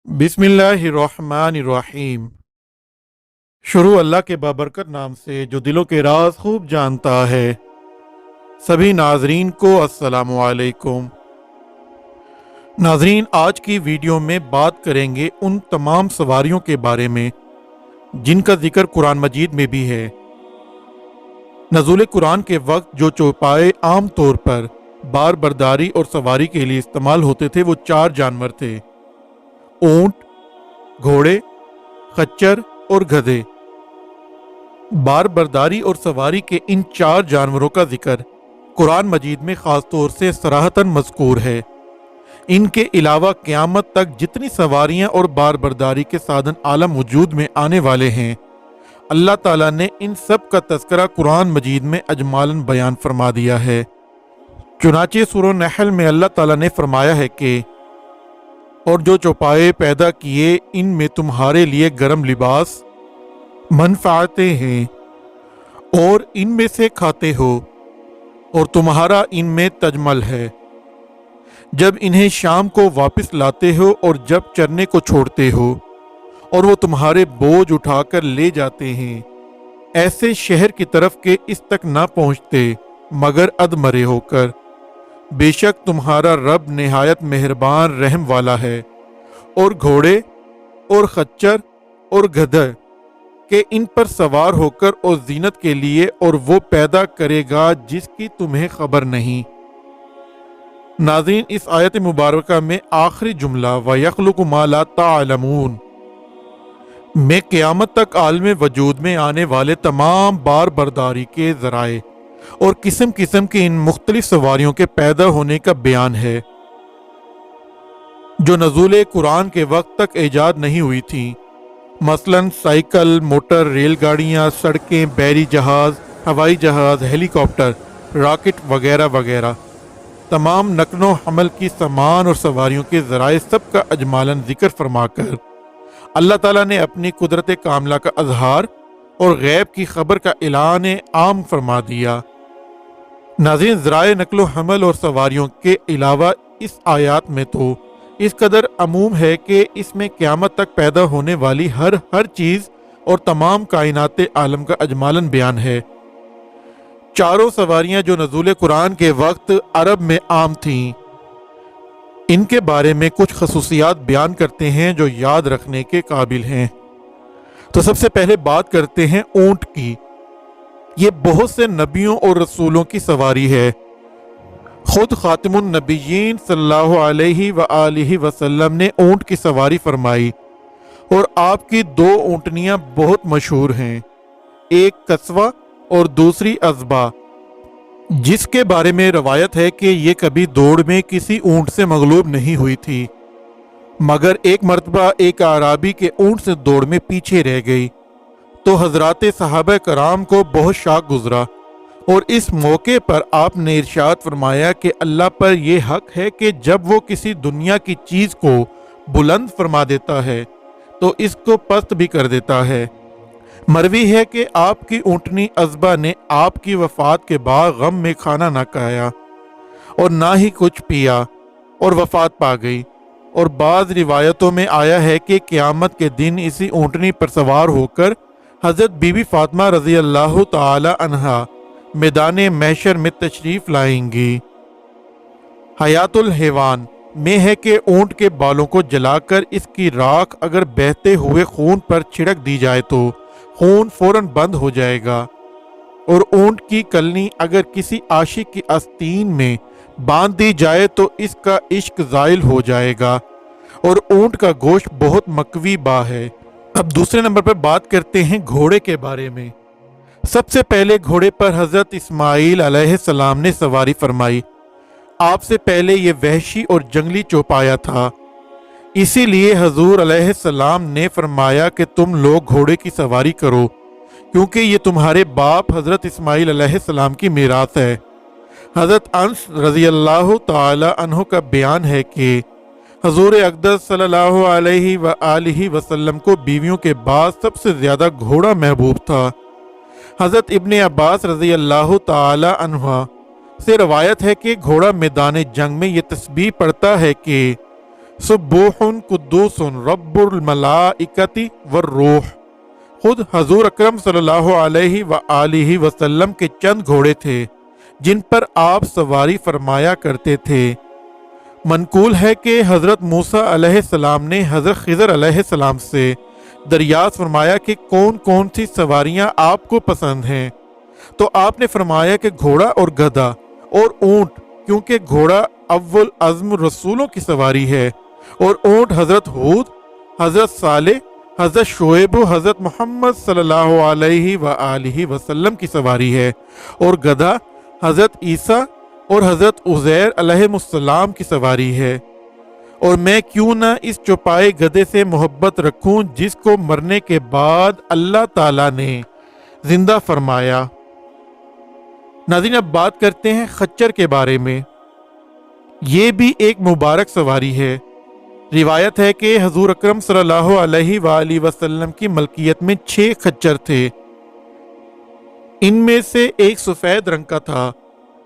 बिस्मिल्लाहिर्रहमानिर्रहीम। शुरू अल्लाह के बाबरकत नाम से जो दिलों के राज खूब जानता है। सभी नाजरीन को अस्सलामु अलैकुम। नाजरीन, आज की वीडियो में बात करेंगे उन तमाम सवारियों के बारे में जिनका जिक्र कुरान मजीद में भी है। नज़ुल कुरान के वक्त जो चौपाए आम तौर पर बार बर्दारी और सवारी के लिए इस्तेमाल होते थे वो 4 जानवर थे: ऊंट, घोड़े, खच्चर और गधे। बार बर्दारी और सवारी के इन 4 जानवरों का जिक्र कुरान मजीद में खास तौर से सराहतन मज़कूर है। इनके अलावा क़यामत तक जितनी सवारियां और बार बर्दारी के साधन आलम वजूद में आने वाले हैं, अल्लाह ताला ने इन सब का तज़किरा कुरान मजीद में अजमालन बयान फरमा दिया है। चुनाचे सूरह नहल में अल्लाह ताला ने फरमाया है कि और जो चौपाए पैदा किए इनमें तुम्हारे लिए गर्म लिबास, मनफातें हैं और इनमें से खाते हो, और तुम्हारा इनमें तजमल है। जब इन्हें शाम को वापस लाते हो और जब चरने को छोड़ते हो, और वो तुम्हारे बोझ उठाकर ले जाते हैं, ऐसे शहर की तरफ के इस तक ना पहुँचते मगर अधमरे होकर। बेशक तुम्हारा रब निहायत मेहरबान रहम वाला है। और घोड़े और खच्चर और गधा के इन पर सवार होकर और जीनत के लिए, और वो पैदा करेगा जिसकी तुम्हें खबर नहीं। नाज़रीन, इस आयत मुबारका में आखिरी जुमला व यख्लुकु मा ला ताअलमून में क़यामत तक आलम वजूद में आने वाले तमाम बार बर्दारी के ज़राए और किस्म किस्म की इन मुख्तलिफ सवारियों के पैदा होने का बयान है जो नज़ुल कुरान के वक्त तक ईजाद नहीं हुई थी। मसलन साइकिल, मोटर, रेलगाड़ियाँ, सड़कें, बहरी जहाज़, हवाई जहाज़, हेलीकॉप्टर, रॉकेट वगैरह वगैरह। तमाम नकलो हमल की सामान और सवारियों के ज़राए सब का अजमालन जिक्र फरमाकर अल्लाह ताला ने अपनी कुदरत कामला का अजहार और गैब की खबर का ऐलान आम फरमा दिया। नाज़रीन, ज़राए नकलो हमल और सवारियों के अलावा इस आयात में तो इस कदर अमूम है कि इसमें क़यामत तक पैदा होने वाली हर चीज़ और तमाम कायनात आलम का अजमालन बयान है। चारों सवारियां जो नज़ुल कुरान के वक्त अरब में आम थीं, इनके बारे में कुछ खसूसियात बयान करते हैं जो याद रखने के काबिल हैं। तो सबसे पहले बात करते हैं ऊंट की। ये बहुत से नबियों और रसूलों की सवारी है। खुद खातिमुन नबिय्यीन सल्लल्लाहु अलैहि व आलिहि वसल्लम ने ऊंट की सवारी फरमाई, और आपकी 2 ऊंटनियां बहुत मशहूर हैं, एक कस्वा और दूसरी अज़बा, जिसके बारे में रवायत है कि ये कभी दौड़ में किसी ऊंट से मगलूब नहीं हुई थी, मगर एक मर्तबा एक आराबी के ऊंट से दौड़ में पीछे रह गई तो हजरात सहाबा कराम को बहुत शाक गुजरा, और इस मौके पर आपने इरशाद फरमाया कि अल्लाह पर यह हक है कि जब वो किसी दुनिया की चीज़ को बुलंद फरमा देता है तो इसको पस्त भी कर देता है। मरवी है कि आपकी ऊँटनी अज़बा ने आपकी वफ़ात के बाद गम में खाना ना खाया और ना ही कुछ पिया और वफ़ात पा गई। और बाज़ रिवायतों में आया है कि क़यामत के दिन इसी ऊँटनी पर सवार होकर हज़रत बीबी फ़ातिमा रज़ी अल्लाह ताला अन्हा मैदान महशर में तशरीफ़ लाएंगी। हयातुल हैवान में है कि ऊँट के बालों को जलाकर इसकी राख अगर बहते हुए खून पर छिड़क दी जाए तो खून फौरन बंद हो जाएगा, और ऊँट की कलनी अगर किसी आशिक की आस्तीन में बांध दी जाए तो इसका इश्क ज़ाइल हो जाएगा, और ऊँट का गोश्त बहुत मकवी बा है। अब दूसरे नंबर पर बात करते हैं घोड़े के बारे में। सबसे पहले घोड़े पर हज़रत इस्माईल अलैहिस्सलाम ने सवारी फरमाई। आपसे पहले ये वहशी और जंगली चौपाया था, इसीलिए हजूर अलैहिस्सलाम ने फरमाया कि तुम लोग घोड़े की सवारी करो, क्योंकि ये तुम्हारे बाप हज़रत इस्माईल अलैहिस्सलाम की मीरास है। हज़रत अनस रज़ी अल्लाह ताला अन्हु का बयान है कि हजूर अक़दस सल्लल्लाहु अलैहि व आलिहि वसल्लम को बीवियों के बाद सबसे ज़्यादा घोड़ा महबूब था। हज़रत इब्ने अब्बास रज़ी अल्लाह ताला अन्हुमा से रवायत है कि घोड़ा मैदान जंग में ये तस्बीह पढ़ता है कि सुब्बूहुन कुद्दूसुन रब्बुल मलाइकति वर्रूह। खुद हजूर अकरम सल्लल्लाहु अलैहि व आलिहि वसल्लम के चंद घोड़े थे जिन पर आप सवारी फरमाया करते थे। मनकूल है कि हज़रत मूसा अलैहिस्सलाम ने हज़रत खिज़र अलैहिस्सलाम से दरियाफ्त फरमाया कि कौन कौन सी सवारियां आपको पसंद हैं, तो आपने फरमाया कि घोड़ा और गधा और ऊंट, क्योंकि घोड़ा अव्वल अज़्म रसूलों की सवारी है और ऊंट हज़रत हूद, हज़रत सालेह, हज़रत शुएब, हज़रत मोहम्मद सल्लल्लाहु अलैहि व आलिहि वसल्लम की सवारी है और गधा हज़रत ईसा और हज़रत उज़ैर अलैहिमुस्सलाम की सवारी है। और मैं क्यों ना इस चौपाए गधे से मोहब्बत रखूं जिसको मरने के बाद अल्लाह ताला ने जिंदा फरमाया। नाज़रीन, अब बात करते हैं खच्चर के बारे में। ये भी एक मुबारक सवारी है। रिवायत है कि हजूर अकरम सल्लल्लाहु अलैहि वसल्लम की मलकियत में 6 खच्चर थे। इनमें से एक सफ़ेद रंग का था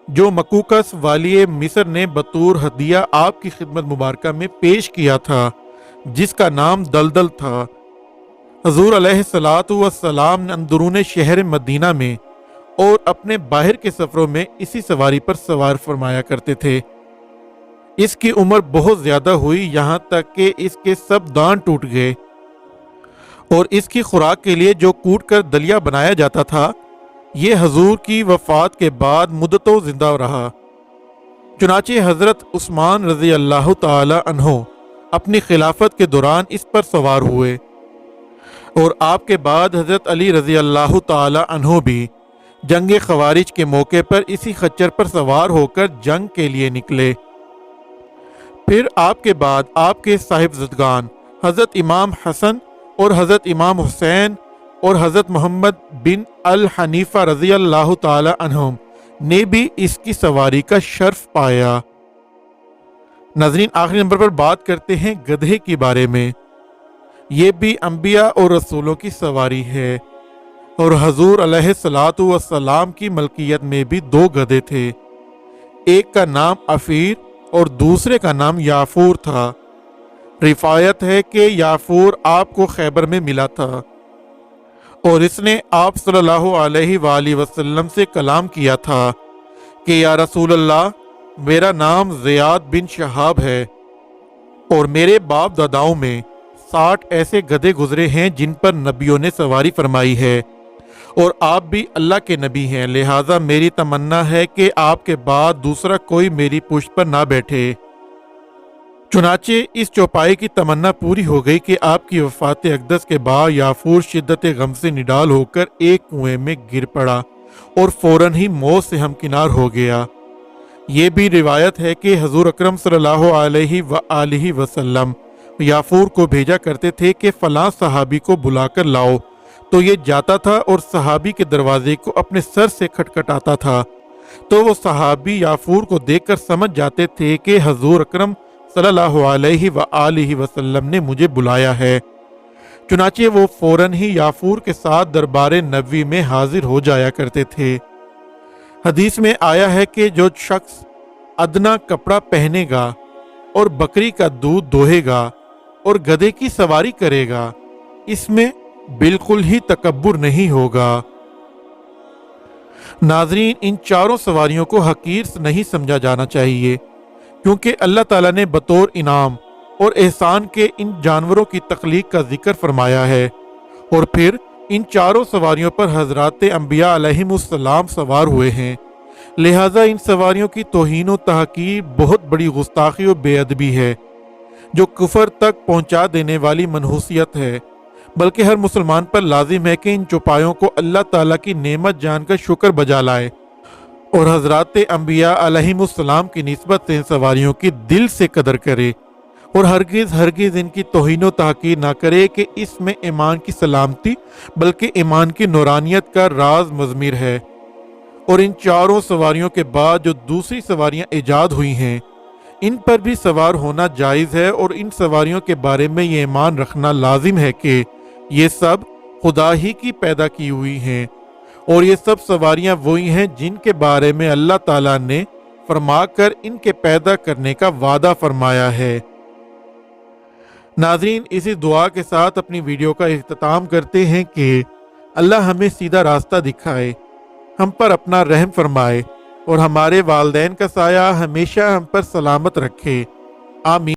जो मकूकस वाली मिस्र ने बतौर हदिया आपकी खिदमत मुबारका में पेश किया था, जिसका नाम दलदल था। हजूर अलैहिस्सलातु वस्सलाम ने अंदरून शहर मदीना में और अपने बाहर के सफरों में इसी सवारी पर सवार फरमाया करते थे। इसकी उम्र बहुत ज्यादा हुई, यहाँ तक कि इसके सब दांत टूट गए और इसकी खुराक के लिए जो कूट कर दलिया बनाया जाता था, ये हजूर की वफात के बाद मुद्दतों जिंदा रहा। चुनाचे हजरत उस्मान रजी अल्लाह ताला अन्हो अपनी खिलाफत के दौरान इस पर सवार हुए और आपके बाद हजरत अली रजी अल्लाह ताला अन्हो भी जंग खवारिज के मौके पर इसी खच्चर पर सवार होकर जंग के लिए निकले। फिर आपके बाद आपके साहिबज़दगान हजरत इमाम हसन और हजरत इमाम हुसैन और हजरत मोहम्मद बिन अल हनीफा रजी अल्लाह ताला अन्हुम ने भी इसकी सवारी का शर्फ पाया। नाज़रीन, आखिरी नंबर पर बात करते हैं गधे के बारे में। ये भी अंबिया और रसूलों की सवारी है और हजूर अलैहिस्सलातु वस्सलाम की मलकियत में भी 2 गधे थे। एक का नाम अफीर और दूसरे का नाम याफूर था। रिवायत है कि याफूर आपको खैबर में मिला था और इसने आप सल्लल्लाहु अलैहि वसल्लम से कलाम किया था कि या रसूल अल्लाह, मेरा नाम ज़ियाद बिन शहाब है और मेरे बाप दादाओं में 60 ऐसे गधे गुजरे हैं जिन पर नबियों ने सवारी फरमाई है और आप भी अल्लाह के नबी हैं, लिहाजा मेरी तमन्ना है कि आपके बाद दूसरा कोई मेरी पुश्त पर ना बैठे। चुनाचे इस चौपाई की तमन्ना पूरी हो गई कि आपकी वफात अक़दस के बाद याफूर शिद्दत गम से निडाल होकर एक कुएं में गिर पड़ा और फौरन ही मौत से हमकिनार हो गया। ये भी रिवायत है कि हजूर अकरम सल्लल्लाहु अलैहि वसल्लम याफूर को भेजा करते थे कि फलां सहाबी को बुलाकर लाओ, तो ये जाता था और सहाबी के दरवाजे को अपने सर से खटखटाता था, तो वो सहाबी याफूर को देखकर समझ जाते थे कि हजूर अकरम सल्लल्लाहु अलैहि वसल्लम ने मुझे बुलाया है। चुनाचे वो फौरन ही याफूर के साथ दरबारे नबवी में हाजिर हो जाया करते थे। हदीस में आया है कि जो शख्स अदना कपड़ा पहनेगा और बकरी का दूध दोहेगा और गधे की सवारी करेगा, इसमें बिल्कुल ही तकब्बुर नहीं होगा। नाजरीन, इन चारों सवारियों को हकीर नहीं समझा जाना चाहिए, क्योंकि अल्लाह ताला ने बतौर इनाम और एहसान के इन जानवरों की तख्लीक का जिक्र फरमाया है और फिर इन चारों सवारियों पर हजरात अंबिया अलैहिमुस्सलाम सवार हुए हैं। लिहाजा इन सवारियों की तौहीन व तहकीर बहुत बड़ी गुस्ताखी और बेअदबी है, जो कुफर तक पहुंचा देने वाली मनहूसियत है। बल्कि हर मुसलमान पर लाजिम है कि इन चौपायों को अल्लाह ताला की नेमत जानकर शुक्र बजा लाए और हजरात अंबिया अलैहिमुस्सलाम की निस्बत से इन सवारियों की दिल से कदर करे और हरगिज़ इनकी तौहीन व तहकीर ना करे कि इसमें ईमान की सलामती बल्कि ईमान की नूरानियत का राज मज़मीर है। और इन चारों सवारियों के बाद जो दूसरी सवारियां ईजाद हुई हैं, इन पर भी सवार होना जायज़ है और इन सवारियों के बारे में ये ईमान रखना लाजिम है कि ये सब खुदा ही की पैदा की हुई हैं और ये सब सवारियां वही हैं जिनके बारे में अल्लाह ताला ने फरमाकर इनके पैदा करने का वादा फरमाया है। ناظرین، اسی دعا کے ساتھ اپنی ویڈیو کا اختتام کرتے ہیں کہ اللہ ہمیں سیدھا راستہ دکھائے، ہم پر اپنا رحم فرمائے اور ہمارے والدین کا سایہ ہمیشہ ہم پر سلامت رکھے، آمین۔